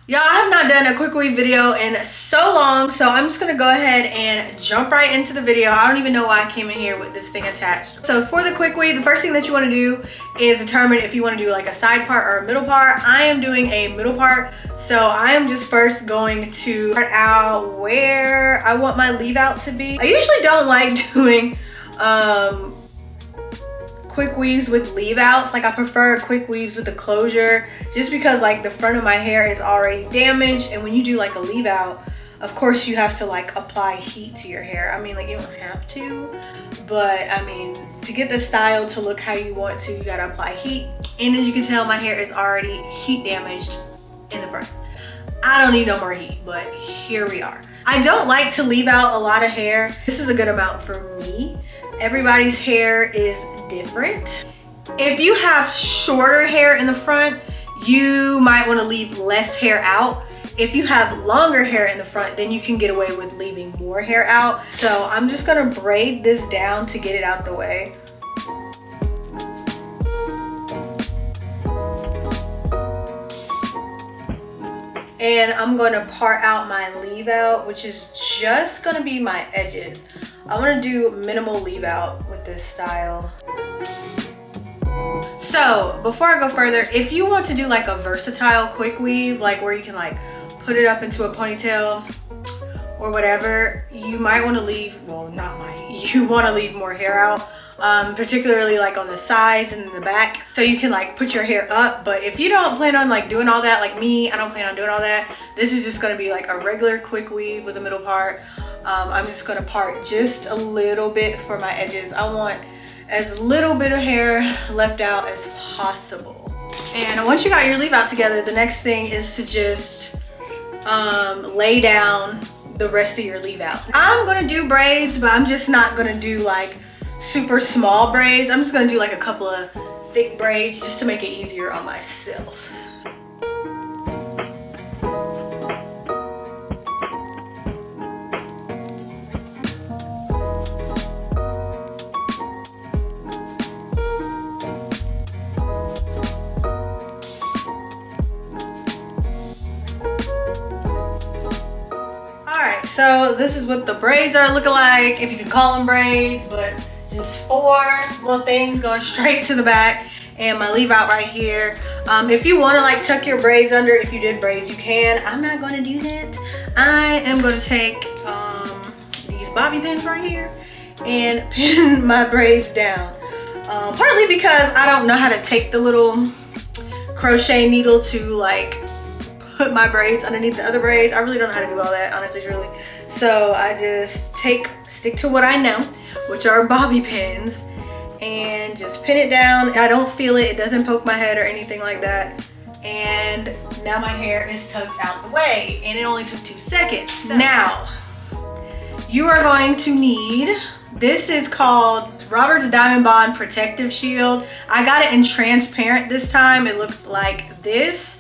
Y'all, I have not done a quick weave video in so long, so I'm just gonna go ahead and jump right into the video. I don't even know why I came in here with this thing attached. So for the quick weave, the first thing that you want to do is determine if you want to do like a side part or a middle part. I am doing a middle part, so I am just first going to start out where I want my leave out to be. I usually don't like doing quick weaves with leave outs. Like, I prefer quick weaves with the closure, just because like the front of my hair is already damaged, and when you do like a leave out, of course you have to like apply heat to your hair. I mean, like, you don't have to, but I mean, to get the style to look how you want to, you gotta apply heat. And as you can tell, my hair is already heat damaged in the front. I don't need no more heat, but here we are. I don't like to leave out a lot of hair. This is a good amount for me. Everybody's hair is different. If you have shorter hair in the front, you might want to leave less hair out. If you have longer hair in the front, then you can get away with leaving more hair out. So I'm just gonna braid this down to get it out the way. And I'm going to part out my leave out, which is just going to be my edges. I want to do minimal leave out with this style. So before I go further, if you want to do like a versatile quick weave, like where you can like put it up into a ponytail or whatever, you might want to leave, well, not might, you want to leave more hair out. Particularly like on the sides and in the back, so you can like put your hair up. But if you don't plan on like doing all that, like me, I don't plan on doing all that. This is just going to be like a regular quick weave with a middle part. I'm just going to part just a little bit for my edges. I want as little bit of hair left out as possible. And once you got your leave out together, the next thing is to just lay down the rest of your leave out. I'm going to do braids, but I'm just not going to do like super small braids. I'm just gonna do like a couple of thick braids just to make it easier on myself. Alright, so this is what the braids are looking like, if you can call them braids, but just 4 little things going straight to the back, and my leave out right here. If you want to like tuck your braids under, if you did braids, you can. I'm not going to do that. I am going to take these bobby pins right here and pin my braids down. Partly because I don't know how to take the little crochet needle to like put my braids underneath the other braids. I really don't know how to do all that, honestly, truly. So I just stick to what I know, which are bobby pins, and just pin it down. I don't feel it, it doesn't poke my head or anything like that. And now my hair is tucked out the way, and it only took 2 seconds. So now you are going to need, this is called Robert's Diamond Bond Protective Shield. I got it in transparent this time. It looks like this.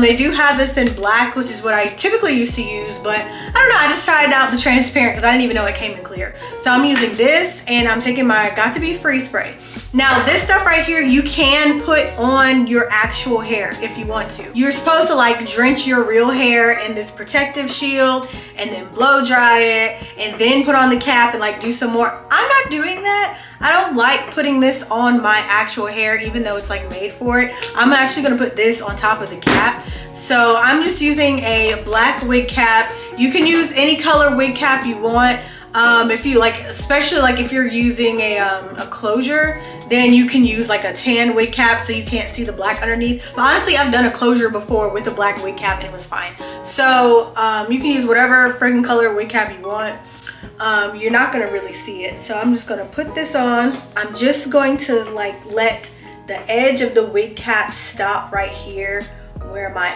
They do have this in black, which is what I typically used to use, but I don't know, I just tried out the transparent because I didn't even know it came in clear. So I'm using this, and I'm taking my Got To Be Free spray. Now this stuff right here, you can put on your actual hair if you want to. You're supposed to like drench your real hair in this protective shield and then blow dry it and then put on the cap and like do some more. I'm not doing that. I don't like putting this on my actual hair, even though it's like made for it. I'm actually gonna put this on top of the cap. So I'm just using a black wig cap. You can use any color wig cap you want. If you like, especially like if you're using a closure, then you can use like a tan wig cap so you can't see the black underneath. But honestly, I've done a closure before with a black wig cap and it was fine. So you can use whatever freaking color wig cap you want. You're not gonna really see it. So I'm just gonna put this on. I'm just going to like let the edge of the wig cap stop right here where my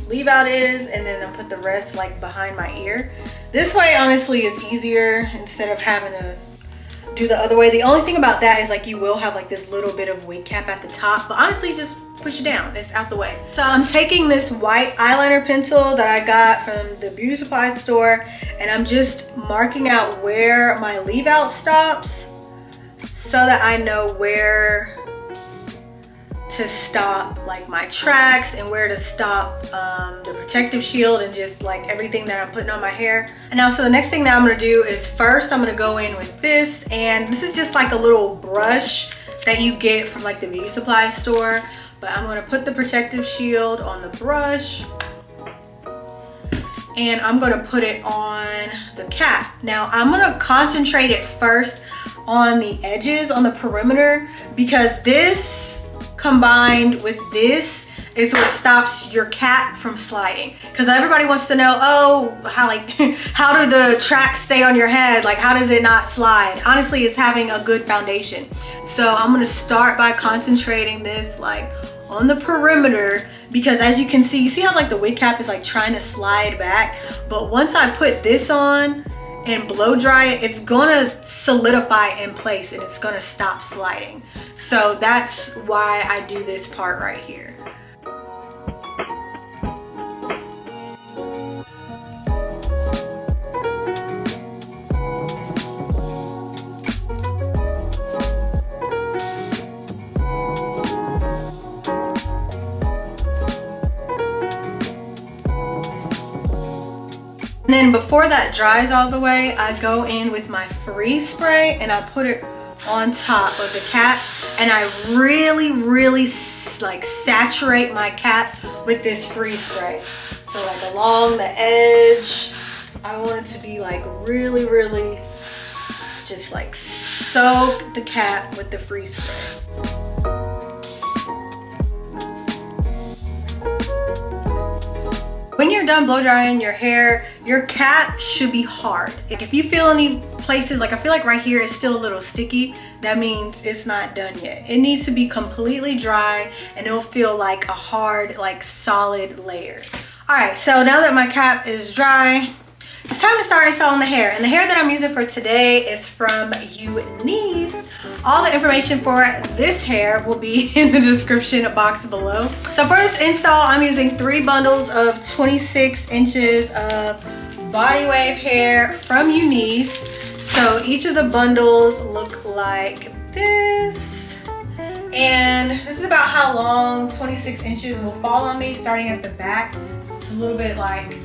leave out is, and then I'll put the rest like behind my ear. This way honestly is easier instead of having to do the other way. The only thing about that is like you will have like this little bit of wig cap at the top, but honestly just push it down, it's out the way. So I'm taking this white eyeliner pencil that I got from the beauty supply store, and I'm just marking out where my leave out stops so that I know where to to stop like my tracks and where to stop the protective shield and just like everything that I'm putting on my hair. And now, so the next thing that I'm gonna do is first I'm gonna go in with this, and this is just like a little brush that you get from like the beauty supply store. But I'm gonna put the protective shield on the brush, and I'm gonna put it on the cap. Now I'm gonna concentrate it first on the edges, on the perimeter, because this combined with this is what stops your cap from sliding. Because everybody wants to know, oh, how like how do the tracks stay on your head? Like, how does it not slide? Honestly, it's having a good foundation. So I'm gonna start by concentrating this like on the perimeter, because as you can see, you see how like the wig cap is like trying to slide back, but once I put this on and blow dry it, it's gonna solidify in place and it's gonna stop sliding. So that's why I do this part right here. And then before that dries all the way, I go in with my freeze spray and I put it on top of the cap, and I really like saturate my cap with this freeze spray. So like along the edge, I want it to be like really just like soak the cap with the freeze spray. When you're done blow drying your hair, your cap should be hard. If you feel any places, like I feel like right here is still a little sticky, that means it's not done yet. It needs to be completely dry and it'll feel like a hard, like solid layer. All right, so now that my cap is dry, it's time to start installing the hair. And the hair that I'm using for today is from UNice. All the information for this hair will be in the description box below. So for this install, I'm using 3 bundles of 26 inches of body wave hair from UNice. So each of the bundles look like this. And this is about how long 26 inches will fall on me, starting at the back. It's a little bit like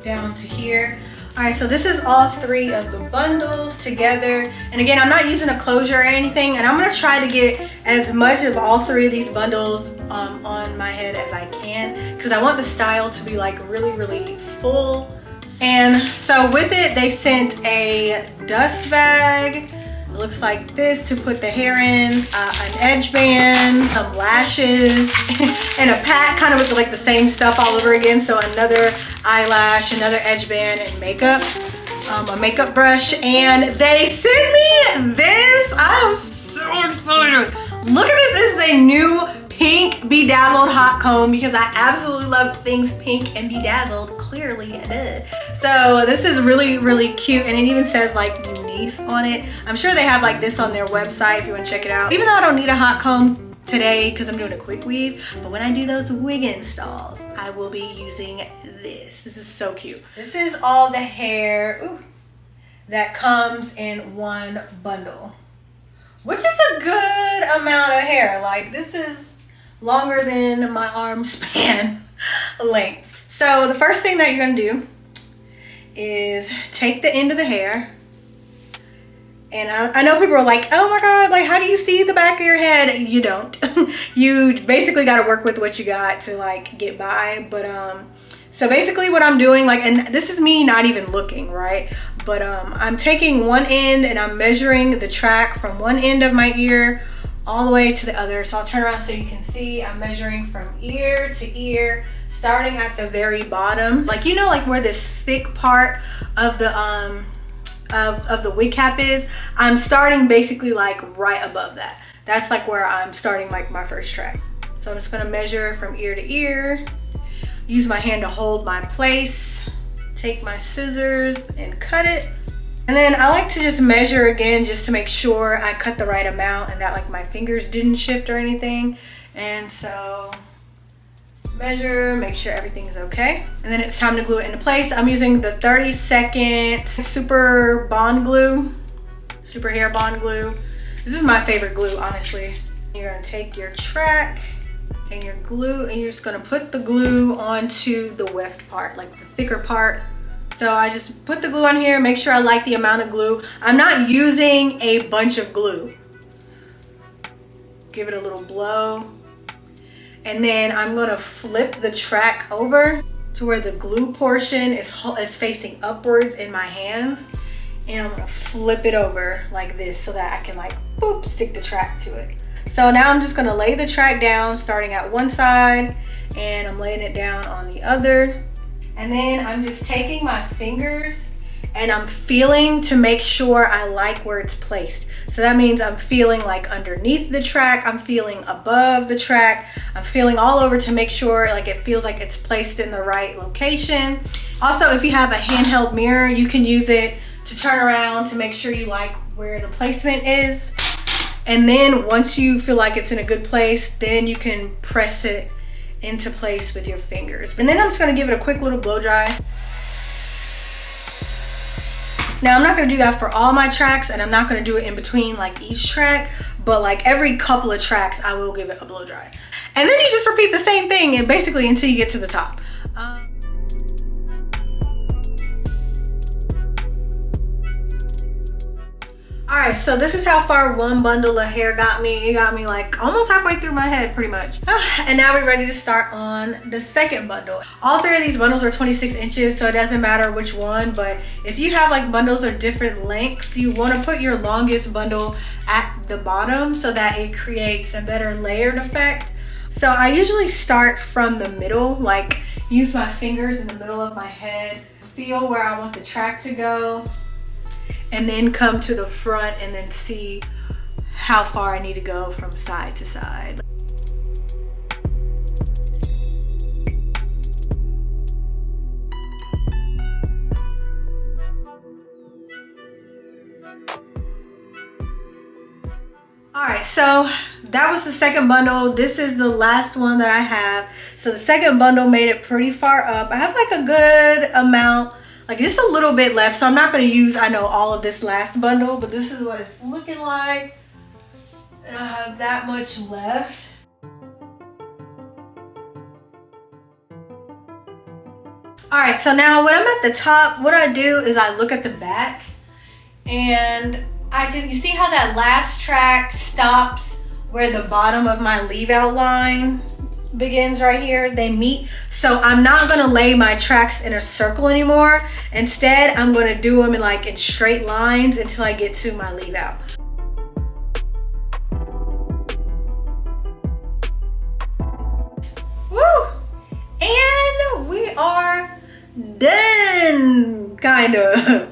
down to here. All right, so this is all 3 of the bundles together. And again, I'm not using a closure or anything, and I'm gonna try to get as much of all 3 of these bundles on my head as I can, because I want the style to be like really full. And so with it, they sent a dust bag. It looks like this to put the hair in, an edge band, some lashes, and a pack kind of with like the same stuff all over again. So another eyelash, another edge band, and makeup, a makeup brush. And they sent me this. I'm so excited. Look at this. This is a new pink bedazzled hot comb, because I absolutely love things pink and bedazzled, clearly. So this is really cute, and it even says like UNice on it. I'm sure they have like this on their website if you want to check it out. Even though I don't need a hot comb today because I'm doing a quick weave, but when I do those wig installs, I will be using this. This is so cute. This is all the hair that comes in one bundle, which is a good amount of hair. Like, this is longer than my arm span length. So the first thing that you're gonna do is take the end of the hair. And I know people are like, oh my God, like how do you see the back of your head? You don't. You basically got to work with what you got to like get by. But so basically what I'm doing, like, and this is me not even looking, right? But I'm taking one end and I'm measuring the track from one end of my ear all the way to the other. So I'll turn around so you can see I'm measuring from ear to ear, starting at the very bottom. Like, you know, like where this thick part of the wig cap is, I'm starting basically like right above that. That's like where I'm starting like my first track. So I'm just gonna measure from ear to ear, use my hand to hold my place, take my scissors and cut it. And then I like to just measure again just to make sure I cut the right amount and that like my fingers didn't shift or anything. And so measure, make sure everything's okay. And then it's time to glue it into place. I'm using the 30-second super bond glue, super hair bond glue. This is my favorite glue, honestly. You're gonna take your track and your glue, and you're just gonna put the glue onto the weft part, like the thicker part. So I just put the glue on here, make sure I like the amount of glue. I'm not using a bunch of glue. Give it a little blow. And then I'm gonna flip the track over to where the glue portion is facing upwards in my hands. And I'm gonna flip it over like this so that I can like, boop, stick the track to it. So now I'm just gonna lay the track down, starting at one side, and I'm laying it down on the other. And then I'm just taking my fingers and I'm feeling to make sure I like where it's placed. So that means I'm feeling like underneath the track, I'm feeling above the track, I'm feeling all over to make sure like it feels like it's placed in the right location. Also, if you have a handheld mirror, you can use it to turn around to make sure you like where the placement is. And then once you feel like it's in a good place, then you can press it into place with your fingers. And then I'm just gonna give it a quick little blow dry. Now I'm not gonna do that for all my tracks, and I'm not gonna do it in between like each track, but like every couple of tracks I will give it a blow dry. And then you just repeat the same thing and basically until you get to the top. All right, so this is how far one bundle of hair got me. It got me like almost halfway through my head pretty much. And now we're ready to start on the second bundle. All three of these bundles are 26 inches, so it doesn't matter which one, but if you have like bundles of different lengths, you wanna put your longest bundle at the bottom so that it creates a better layered effect. So I usually start from the middle, like use my fingers in the middle of my head, feel where I want the track to go, and then come to the front and then see how far I need to go from side to side. All right, so that was the second bundle. This is the last one that I have. So the second bundle made it pretty far up. I have like a good amount, like just a little bit left, so I'm not going to use, I know, all of this last bundle, but this is what it's looking like. And I have that much left. All right, so now when I'm at the top, what I do is I look at the back, and you see how that last track stops where the bottom of my leave out line begins right here. They meet. So I'm not gonna lay my tracks in a circle anymore. Instead, I'm gonna do them in straight lines until I get to my leave out. Woo! And we are done, kind of.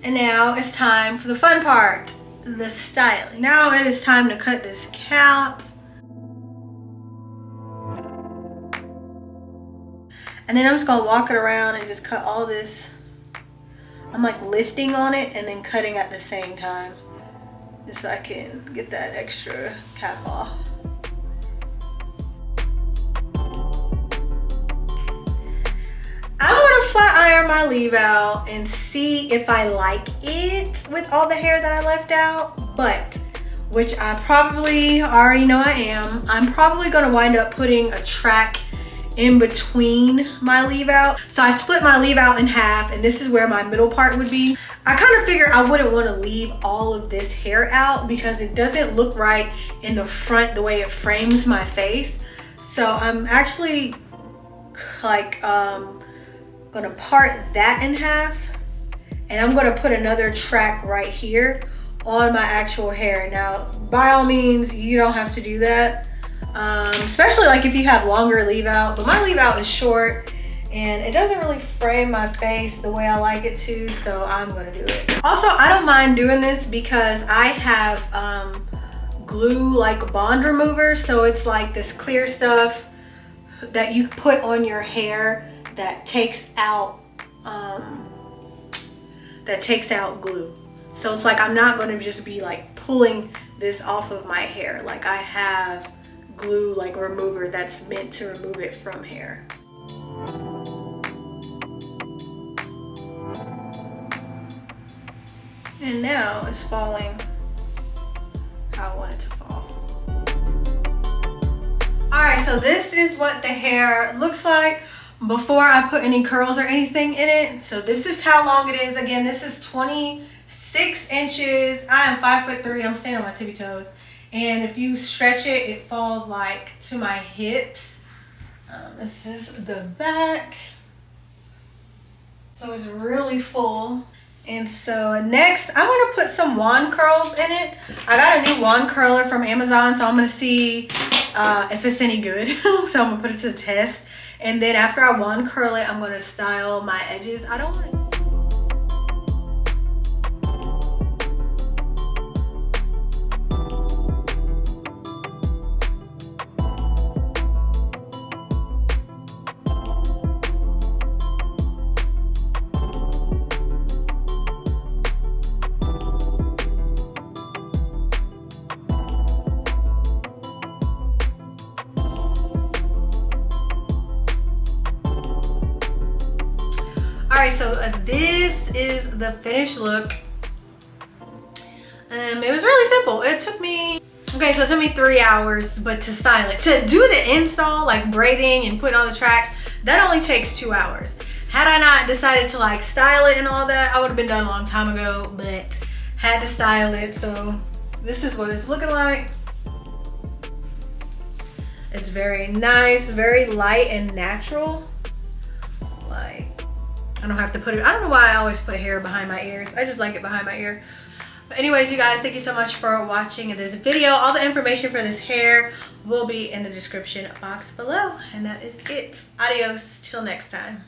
And now it's time for the fun part, the styling. Now it is time to cut this cap. And then I'm just gonna walk it around and just cut all this. I'm like lifting on it and then cutting at the same time, just so I can get that extra cap off. I'm gonna flat iron my leave out and see if I like it with all the hair that I left out, but, which I probably already know I am, I'm probably gonna wind up putting a track in between my leave out. So I split my leave out in half, and this is where my middle part would be. I kind of figured I wouldn't want to leave all of this hair out because it doesn't look right in the front the way it frames my face. So I'm actually like gonna part that in half, and I'm gonna put another track right here on my actual hair. Now, by all means, you don't have to do that. Especially like if you have longer leave out, but my leave out is short and it doesn't really frame my face the way I like it to, so I'm gonna do it. Also, I don't mind doing this because I have glue, like bond remover, so it's like this clear stuff that you put on your hair that takes out glue. So it's like I'm not going to just be like pulling this off of my hair. Like I have glue like remover that's meant to remove it from hair. And now it's falling how I want it to fall. Alright, so this is what the hair looks like before I put any curls or anything in it. So this is how long it is. Again, this is 26 inches. I am 5'3". I'm standing on my tippy toes. And if you stretch it, it falls like to my hips. This is the back. So it's really full. And so next, I want to put some wand curls in it. I got a new wand curler from Amazon, so I'm going to see if it's any good. So I'm going to put it to the test. And then after I wand curl it, I'm going to style my edges. I don't want to... Alright, so this is the finished look. It was really simple. It took me, okay, so it took me 3 hours, but to style it, to do the install, like braiding and putting on the tracks, that only takes 2 hours. Had I not decided to like style it and all that, I would have been done a long time ago, but had to style it. So this is what it's looking like. It's very nice, very light and natural. Like, I don't have to put it, I don't know why I always put hair behind my ears. I just like it behind my ear. But anyways, you guys, thank you so much for watching this video. All the information for this hair will be in the description box below. And that is it. Adios till next time.